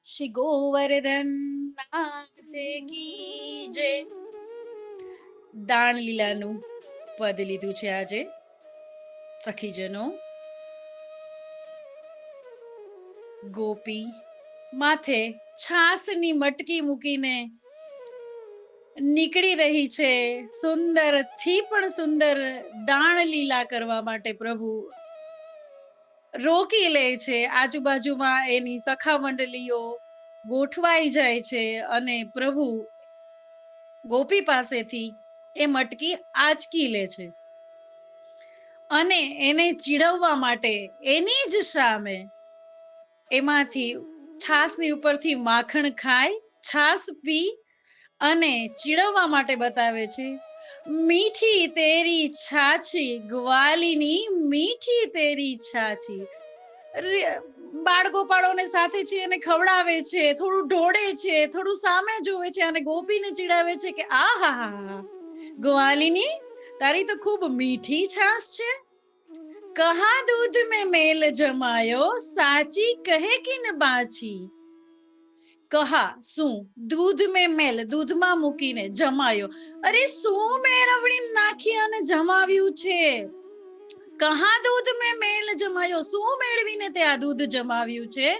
શ્રી ગોવર્ધન નાથ કી જય. દાણ લીલાનું પદ લીધું છે આજે સખીજનો. ગોપી માથે છાસની મટકી મૂકીને નીકળી રહી છે. સુંદર થી પણ સુંદર દાણ લીલા કરવા માટે પ્રભુ રોકી લે છે. આજુબાજુમાં એની સખા મંડળીઓ ગોઠવાઈ જાય છે અને પ્રભુ ગોપી પાસેથી એ મટકી આંચકી લે છે અને એને ચીડવવા માટે એની જ સામે એમાંથી છાસની ઉપરથી માખણ ખાય, છાસ પી અને ચીડવવા માટે બતાવે છે. મીઠી તેરી છાછી ગ્વાલીની, મીઠી તેરી છાછી. બાળગોપાળોને સાથે છે અને ખવડાવે છે, થોડું ઢોળે છે, થોડું સામે જોવે છે અને ગોપીને ચીડાવે છે કે આ હા હા ગ્વાલીની, તારી તો ખૂબ મીઠી છાસ છે. કહા દૂધ મેં મેલ જમાયો, સાચી કહે કિન બાછી. કહા શું, દૂધ મેં મેલ દૂધમાં મૂકીને જમાયો. અરે શું મેળવણી નાખી અને જમાવ્યું છે. કહા દૂધ મેં મેલ જમાયો, શું મેળવીને તે આ દૂધ જમાવ્યું છે.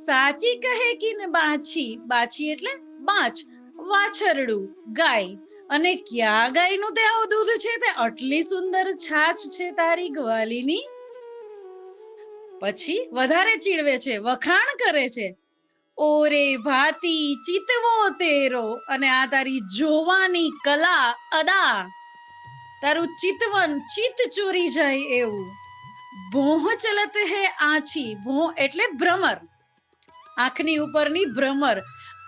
સાચી કહે કિન બાછી, બાછી એટલે બાચ, વાછરડું, ગાય. અને ક્યાં ગાયનું તે આવું દૂધ છે, તે આટલી સુંદર છાછ છે તારી ગ્વાલીની. પછી વધારે ચીડવે છે, વખાણ કરે છે. ઓરે ભાતી ચિતવો તેરો, અને આ તારી જોવાની કલા અદા, તારું ચિતવન ચિત્ત ચોરી જાય એવું. ભોહ ચલત હે આછી, ભોહ એટલે ભ્રમર, આંખની ઉપરની ભ્રમર.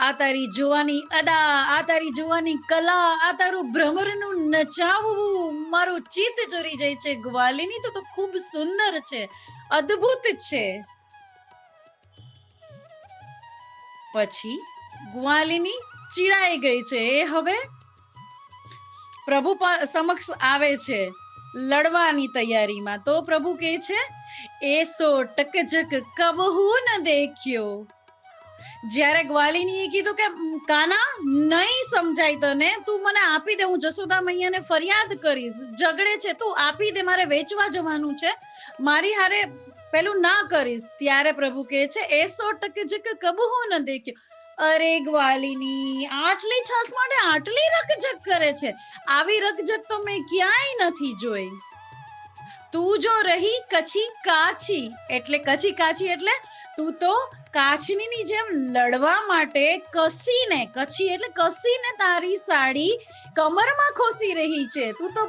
આ તારી જોવાની અદા, આ તારી જોવાની કલા, આ તારું ભ્રમરનું નચાવવું મારું ચિત્ત ચોરી જાય છે. ગ્વાલીની તો ખૂબ સુંદર છે, અદ્ભુત છે. પછી ગ્વાલીની ચીડાઈ ગઈ છે. એ હવે પ્રભુ સમક્ષ આવે છે લડવાની તૈયારીમાં. તો પ્રભુ કહે છે, એસો ટકજક કબહુ ન દેખ્યો. જ્યારે ગ્વાલીનીએ કીધું કે કાના નહીં સમજાય તને, તું મને આપી દે, હું જશોદા મૈયાને ફરિયાદ કરીશ, ઝઘડે છે, તું આપી દે, મારે વેચવા જવાનું છે, મારી હારે પેલું ના કરીશ. ત્યારે પ્રભુ કહે છે, એસો ટકજક કબહુ ન દેખ્યો. અરે ગ્વાલીની, આટલી છાસ માટે આટલી રકજક કરે છે, આવી રકજક તો મેં ક્યાંય નથી જોઈ. તું જો રહી કછી કાછી, એટલે કછી કાછી એટલે તું તો કાચની જેમ લડવા માટે કસીને, કછી એટલે કસીને તારી સાડી કમરમાં ખોસી રહી છે. તું તો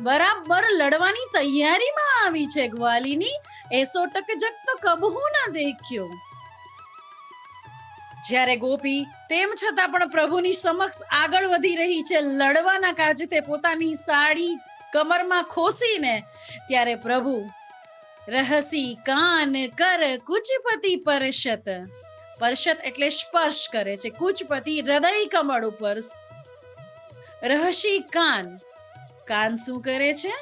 બરાબર લડવાની તૈયારીમાં આવી છે ગ્વાલીની. એસો ટકજક તો કબહુ ના દેખ્યો. જ્યારે ગોપી તેમ છતાં પણ પ્રભુની સમક્ષ આગળ વધી રહી છે લડવાના કાજે પોતાની સાડી કમરમાં ખોસીને, ત્યારે પ્રભુ રહસી કાન કર કુચપતિ પરશત, પરશત એટલે સ્પર્શ કરે છે, કુચપતિ હૃદય કમળ ઉપર. રહસી કાન, કાન શું કરે છે,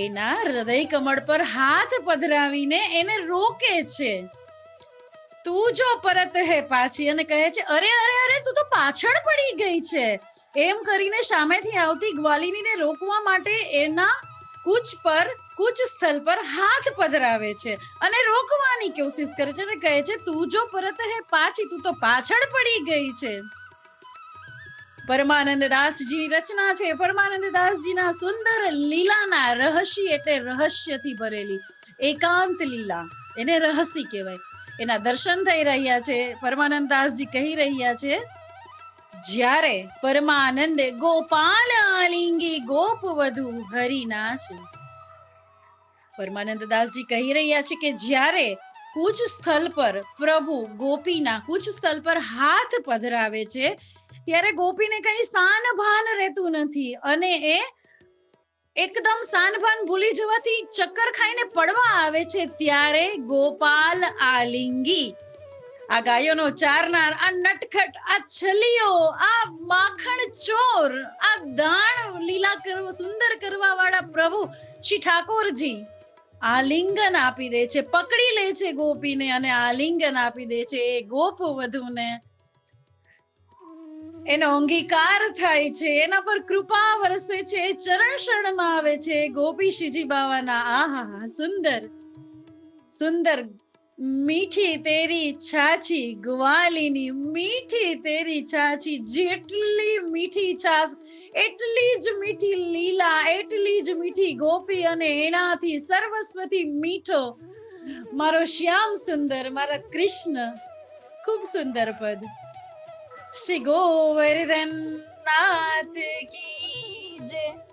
એના હૃદય કમળ પર હાથ પધરાવીને એને રોકે છે. તું જો પરત હે પાછી, અને કહે છે, અરે અરે અરે તું તો પાછળ પડી ગઈ છે. એમ કરીને સામેથી આવતી ગ્વાલીનીને રોકવા માટે એના કુચ સ્થળ પર હાથ પધરાવે છે અને રોકવાની કોશિશ કરે છે અને કહે છે, તું જો પરત હે પાછી, તું તો પાછળ પડી ગઈ છે. પરમાનંદ દાસજીની રચના છે. પરમાનંદ દાસજીના સુંદર લીલાના રહસ્ય એટલે રહસ્યથી ભરેલી એકાંત લીલા, એને રહસ્ય કહેવાય. એના દર્શન થઈ રહ્યા છે. પરમાનંદ દાસજી કહી રહ્યા છે, જ્યારે પરમાનંદ ગોપાલ આલિંગી ગોપ વધુ હરિના છે. પરમાનંદ દાસજી કહી રહ્યા છે કે જ્યારે કુચ સ્થળ પર પ્રભુ ગોપીના કુચ સ્થળ પર હાથ પધરાવે છે, ત્યારે ગોપીને કઈ સાન ભાન રહેતું નથી અને એ એકદમ સાનભાન ભૂલી જવાથી ચક્કર ખાઈને પડવા આવે છે. ત્યારે ગોપાલ આલિંગી, આ ગાયોનો ચારનાર, આ નટખટ, આ છલિયો, આ માખણ ચોર, આ દાણ લીલા કરવા સુંદર કરવા વાળા પ્રભુ શ્રી ઠાકોરજી આલિંગન આપી દે છે, પકડી લે છે ગોપીને અને આલિંગન આપી દે છે એ ગોપ વધુને. એનો અંગીકાર થાય છે, એના પર કૃપા વરસે છે, ચરણ શરણમાં આવે છે ગોપીશીજી બાવાના. આહા, સુંદર સુંદર. મીઠી તેરી છાછી ગ્વાલીની, મીઠી તેરી છાછી. જેટલી મીઠી છાશ એટલી જ મીઠી લીલા, એટલી જ મીઠી ગોપી, અને એનાથી સર્વસ્વથી મીઠો મારો શ્યામ સુંદર, મારા કૃષ્ણ. ખૂબ સુંદર પદ. શ્રી ગોવર્ધન નાથ કી જય.